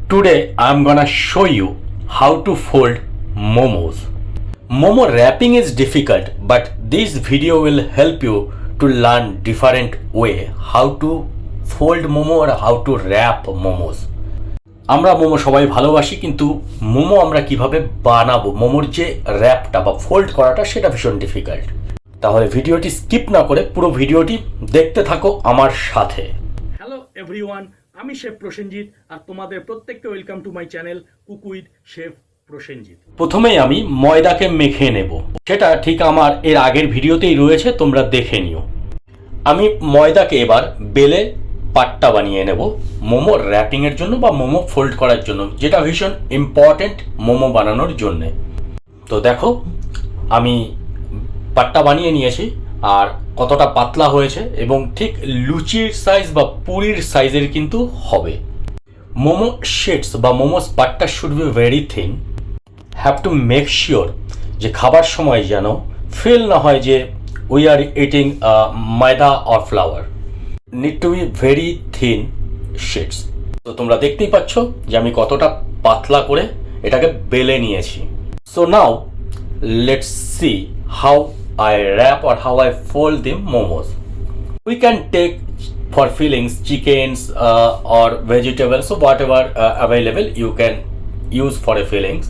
Today I'm gonna show you how to fold momos. Momo wrapping is difficult, but this video will help you to learn different way how to fold momo or how to wrap momos. আমরা মোমো সবাই ভালোবাসি, কিন্তু মোমো আমরা কিভাবে বানাবো, মোমোর যে র্যাপটা বা ফোল্ড করাটা সেটা ভীষণ ডিফিকাল্ট। তাহলে ভিডিওটি স্কিপ না করে পুরো ভিডিওটি দেখতে থাকো আমার সাথে। হ্যালো এভরিওয়ান, আমি শেফ প্রসেনজিৎ আর তোমাদের প্রত্যেককে welcome to my channel cook with chef Prosenjit. প্রথমেই আমি ময়দাকে মেখে নেব, সেটা ঠিক আমার এর আগের ভিডিওতেই রয়েছে, তোমরা দেখে নিও। আমি ময়দাকে এবার বেলে পাট্টা বানিয়ে নেব মোমো র্যাপিংয়ের জন্য বা মোমো ফোল্ড করার জন্য, যেটা ভীষণ ইম্পর্টেন্ট মোমো বানানোর জন্যে। তো দেখো আমি পাট্টা বানিয়ে নিয়েছি, আর কতটা পাতলা হয়েছে এবং ঠিক লুচির সাইজ বা পুরির সাইজের কিন্তু হবে। মোমো শিটস বা মোমোস পাট্টা should be very thin. Have to make sure যে খাবার সময় যেন ফিল না হয় যে we are eating maida or flour. Need to be very thin sheets. তো তোমরা দেখতেই পাচ্ছ যে আমি কতটা পাতলা করে এটাকে বেলে নিয়েছি। So now let's see how I wrap or how I fold the momos. We can take for fillings chickens or vegetables, so whatever available you can use for a fillings.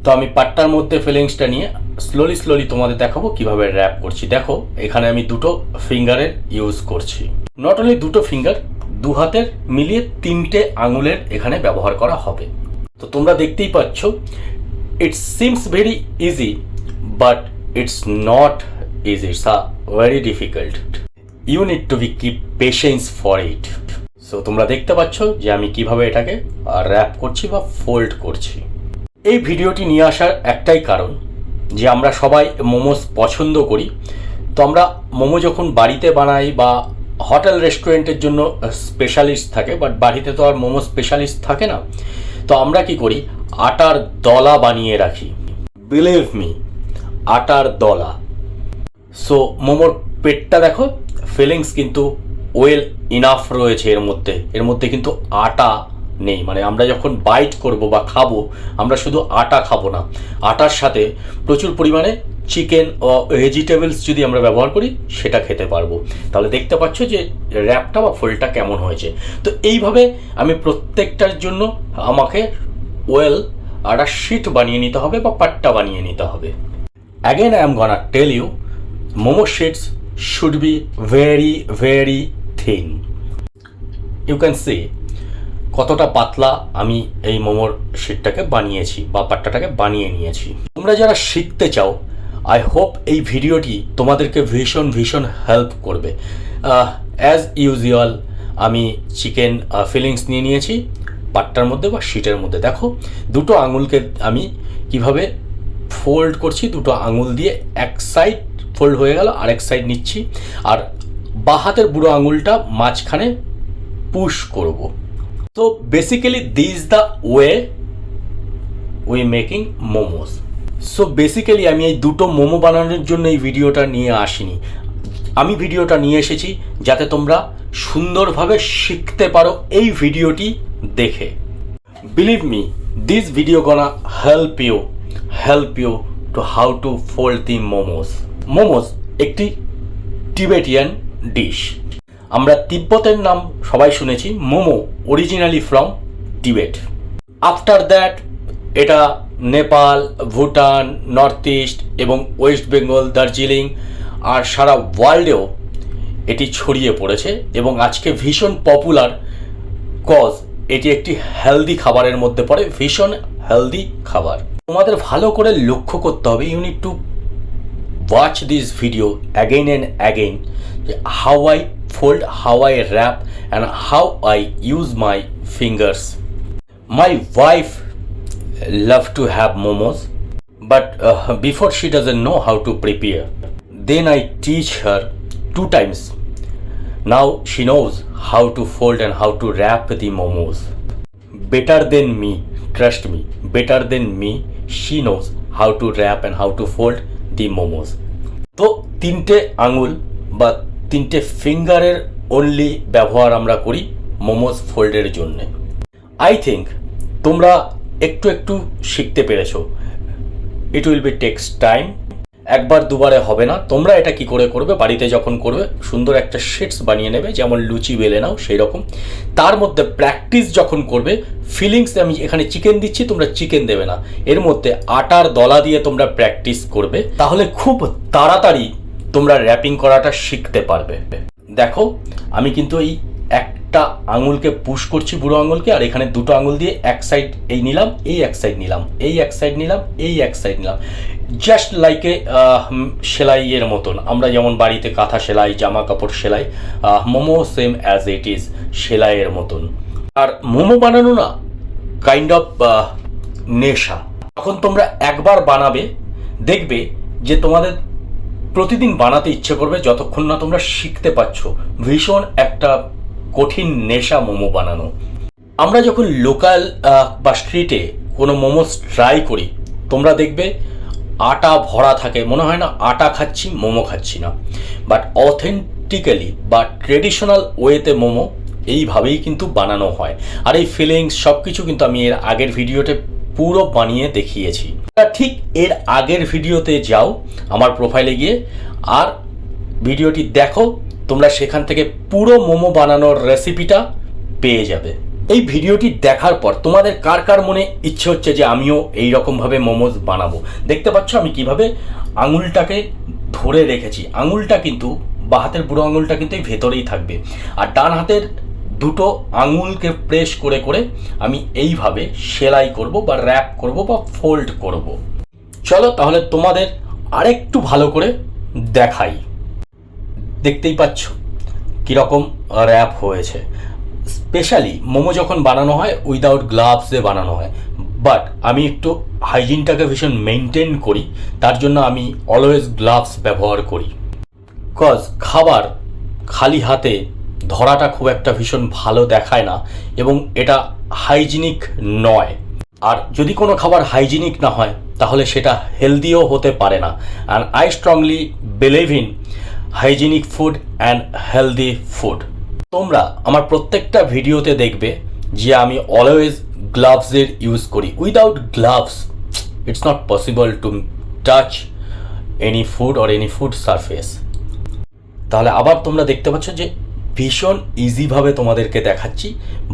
তো আমি পাট্টার মধ্যে ফিলিংসটা নিয়ে স্লোলি তোমাদের দেখাবো কিভাবে rap করছি। দেখো এখানে আমি দুটো ফিঙ্গারের ইউজ করছি। নট অনলি দুটো ফিঙ্গার, দু হাতের মিলিয়ে তিনটে আঙুলের এখানে ব্যবহার করা হবে। তো তোমরা দেখতেই পাচ্ছ it seems very easy, but it's not easy, it's very difficult. You need to be keep patience for it. So তোমরা দেখতে পাচ্ছ যে আমি কিভাবে এটাকে র্যাপ করছি বা ফোল্ড করছি। এই ভিডিওটি নিয়ে আসার একটাই কারণ যে আমরা সবাই মোমোস পছন্দ করি। তো আমরা মোমো যখন বাড়িতে বানাই বা হোটেল রেস্টুরেন্টের জন্য স্পেশালিস্ট থাকে, বাট বাড়িতে তো আর মোমো স্পেশালিস্ট থাকে না। তো আমরা কি করি, আটার দলা বানিয়ে রাখি। বিলিভ মি, আটার দলা। সো মোমোর পেটটা দেখো, ফিলিংস কিন্তু ওয়েল ইনাফ রয়েছে এর মধ্যে কিন্তু আটা নেই। মানে আমরা যখন বাইট করব বা খাবো, আমরা শুধু আটা খাবো না, আটার সাথে প্রচুর পরিমাণে চিকেন ও ভেজিটেবলস যদি আমরা ব্যবহার করি সেটা খেতে পারবো। তাহলে দেখতে পাচ্ছ যে র্যাপটা বা ফোল্ডটা কেমন হয়েছে। তো এইভাবে আমি প্রত্যেকটার জন্য আমাকে ওয়েল একটা শিট বানিয়ে নিতে হবে বা পাট্টা বানিয়ে নিতে হবে। Again I am gonna tell you, momo sheets should be very thin. You can see কতটা পাতলা আমি এই মোমোর শিটটাকে বানিয়েছি বা পাট্টাটাকে বানিয়ে নিয়েছি। তোমরা যারা শিখতে চাও, আই হোপ এই ভিডিওটি তোমাদেরকে ভীষণ হেল্প করবে। অ্যাজ ইউজুয়াল আমি চিকেন ফিলিংস নিয়ে নিয়েছি পাট্টার মধ্যে বা শিটের মধ্যে। দেখো দুটো আঙুলকে আমি কিভাবে ফোল্ড করছি, দুটো আঙুল দিয়ে এক সাইড ফোল্ড হয়ে গেল, আরেক সাইড নিচ্ছি, আর বাঁ হাতের বুড়ো আঙুলটা মাঝখানে পুশ করব। তো basically this the way we making momos. So basically আমি এই দুটো মোমো বানানোর জন্য এই ভিডিওটা নিয়ে আসিনি। আমি ভিডিওটা নিয়ে এসেছি যাতে তোমরা সুন্দরভাবে শিখতে পারো এই ভিডিওটি দেখে। Believe me, this video gonna help you to how to fold the momos. Momos একটি টিবেটিয়ান ডিশ। আমরা তিব্বতের নাম সবাই শুনেছি। Momo originally from Tibet. After that এটা নেপাল, ভুটান, নর্থ ইস্ট এবং ওয়েস্ট বেঙ্গল, দার্জিলিং আর সারা ওয়ার্ল্ডেও এটি ছড়িয়ে পড়েছে এবং আজকে ভীষণ পপুলার, কজ এটি একটি হেলদি খাবারের মধ্যে পড়ে, ভীষণ হেলদি খাবার। তোমাদের ভালো করে লক্ষ্য করতে হবে, you need to watch this video again and again, how I fold, how I wrap and how I use my fingers. My wife love to have momos, but before she doesn't know how to prepare. Then I teach her 2 times. Now she knows how to fold and how to wrap the momos. Better than me, trust me, better than me, she knows how to wrap and how to fold the momos. তো তিনটে আঙুল বা তিনটে ফিঙ্গারের only ব্যবহার আমরা করি মোমোস ফোল্ডের জন্য। I think তোমরা একটু একটু শিখতে পেরেছো। It will be takes time, একবার দুবারে হবে না। তোমরা এটা কি করে করবে, বাড়িতে যখন করবে সুন্দর একটা শিটস বানিয়ে নেবে, যেমন লুচি বেলে নাও সেই রকম। তার মধ্যে প্র্যাকটিস যখন করবে, ফিলিংস, আমি এখানে চিকেন দিচ্ছি, তোমরা চিকেন দেবে না, এর মধ্যে আটার দলা দিয়ে তোমরা প্র্যাকটিস করবে, তাহলে খুব তাড়াতাড়ি তোমরা র্যাপিং করাটা শিখতে পারবে। দেখো আমি কিন্তু এই একটা আঙুলকে পুশ করছি, বুড়ো আঙুলকে, আর এখানে দুটো আঙুল দিয়ে এক সাইড এই নিলাম, এই এক সাইড নিলাম, এই এক সাইড নিলাম, এই এক সাইড নিলাম, জাস্ট লাইক এ সেলাইয়ের মতন। আমরা যেমন বাড়িতে কাঁথা সেলাই, জামা কাপড় সেলাই, momo same as it is সেলাইয়ের মতন। আর মোমো বানানো না কাইন্ড অফ নেশা। যখন তোমরা একবার বানাবে দেখবে যে তোমাদের প্রতিদিন বানাতে ইচ্ছে করবে, যতক্ষণ না তোমরা শিখতে পারছো। ভীষণ একটা কঠিন নেশা মোমো বানানো। আমরা যখন লোকাল বা স্ট্রিটে কোনো মোমোস ট্রাই করি, তোমরা দেখবে আটা ভরা থাকে, মনে হয় না আটা খাচ্ছি, মোমো খাচ্ছি না। বাট অথেন্টিক্যালি বা ট্রেডিশনাল ওয়েতে মোমো এইভাবেই কিন্তু বানানো হয়। আর এই ফিলিংস সব কিছু কিন্তু আমি এর আগের ভিডিওতে পুরো বানিয়ে দেখিয়েছি। ঠিক এর আগের ভিডিওতে যাও আমার প্রোফাইলে গিয়ে, আর ভিডিওটি দেখো, তোমরা সেখান থেকে পুরো মোমো বানানোর রেসিপিটা পেয়ে যাবে। এই ভিডিওটি দেখার পর তোমাদের কার কার মনে ইচ্ছে হচ্ছে যে আমিও এই রকমভাবে মোমোস বানাবো। দেখতে পাচ্ছ আমি কিভাবে আঙুলটাকে ধরে রেখেছি। আঙুলটা কিন্তু, বা হাতের বুড়ো আঙুলটা কিন্তু এই ভেতরেই থাকবে, আর ডান হাতের দুটো আঙুলকে প্রেস করে করে আমি এইভাবে সেলাই করব বা র্যাপ করব বা ফোল্ড করব। চলো তাহলে তোমাদের আরেকটু ভালো করে দেখাই। দেখতেই পাচ্ছ কীরকম র্যাপ হয়েছে। স্পেশালি মোমো যখন বানানো হয় উইদাউট গ্লাভসে বানানো হয়, বাট আমি একটু হাইজিনটাকে ভীষণ মেনটেন করি, তার জন্য আমি অলওয়েজ গ্লাভস ব্যবহার করি। কজ খাবার খালি হাতে ধরাটা খুব একটা ভীষণ ভালো দেখায় না, এবং এটা হাইজিনিক নয়। আর যদি কোনো খাবার হাইজিনিক না হয় তাহলে সেটা হেলদিও হতে পারে না। And I strongly believe in hygienic food and healthy food. তোমরা আমার প্রত্যেকটা ভিডিওতে দেখবে যে আমি অলওয়েজ গ্লাভসের ইউজ করি। Without gloves it's not possible to touch any food or any food surface. তাহলে আবার তোমরা দেখতে পাচ্ছ যে ভীষণ ইজিভাবে তোমাদেরকে দেখাচ্ছি,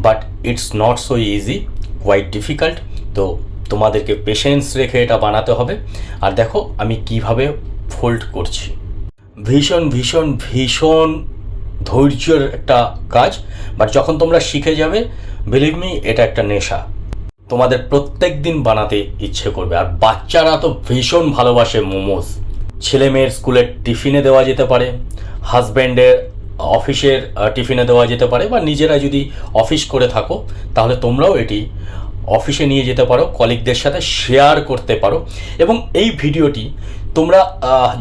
but it's not so easy, quite difficult. তো তোমাদেরকে পেশেন্স রেখে এটা বানাতে হবে। আর দেখো আমি কিভাবে ফোল্ড করছি। ভীষণ ভীষণ ভীষণ ধৈর্যের একটা কাজ, বাট যখন তোমরা শিখে যাবে, বিলিভ মি, এটা একটা নেশা। তোমাদের প্রত্যেক দিন বানাতে ইচ্ছে করবে। আর বাচ্চারা তো ভীষণ ভালোবাসে মোমোস। ছেলে মেয়ের স্কুলের টিফিনে দেওয়া যেতে পারে, হাজব্যান্ডের অফিসের টিফিনে দেওয়া যেতে পারে, বা নিজেরা যদি অফিস করে থাকো তাহলে তোমরাও এটি অফিসে নিয়ে যেতে পারো, কলিগদের সাথে শেয়ার করতে পারো। এবং এই ভিডিওটি তোমরা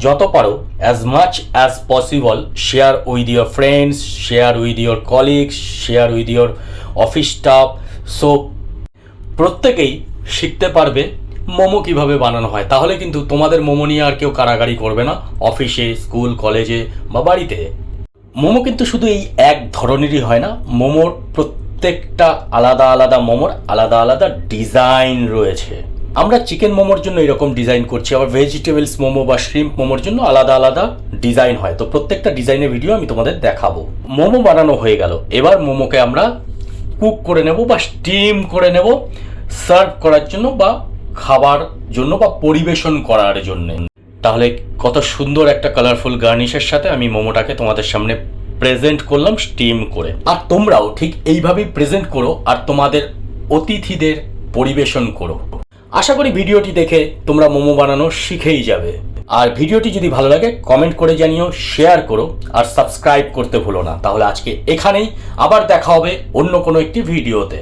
যত পারো as much as possible share with your friends, share with your colleagues, share with your office staff. So প্রত্যেকেই শিখতে পারবে মোমো কিভাবে বানানো হয়। তাহলে কিন্তু তোমাদের মোমো নিয়ে আর কেউ কারাগারি করবে না, অফিসে, স্কুল, কলেজে বা বাড়িতে। মোমো কিন্তু শুধু এই এক ধরনেরই হয় না। মোমোর প্রত্যেকটা আলাদা আলাদা মোমোর আলাদা আলাদা ডিজাইন রয়েছে। আমরা চিকেন মোমোর জন্য এরকম ডিজাইন করছি, আবার ভেজিটেবলস মোমো বা শ্রিম্প মোমোর জন্য আলাদা আলাদা ডিজাইন হয়। তো প্রত্যেকটা ডিজাইনের ভিডিও আমি তোমাদের দেখাবো। মোমো বানানো হয়ে গেল, এবার মোমোকে আমরা কুক করে নেব বা স্টিম করে নেব, সার্ভ করার জন্য বা খাবার জন্য বা পরিবেশন করার জন্য। তাহলে কত সুন্দর একটা কালারফুল গার্নিশের সাথে আমি মোমোটাকে তোমাদের সামনে প্রেজেন্ট করলাম স্টিম করে। আর তোমরাও ঠিক এইভাবেই প্রেজেন্ট করো আর তোমাদের অতিথিদের পরিবেশন করো। আশা করি ভিডিওটি দেখে তোমরা মোমো বানানো শিখেই যাবে। আর ভিডিওটি যদি ভালো লাগে কমেন্ট করে জানিও, শেয়ার করো আর সাবস্ক্রাইব করতে ভুলো না। তাহলে আজকে এখানেই, আবার দেখা হবে অন্য কোনো একটি ভিডিওতে।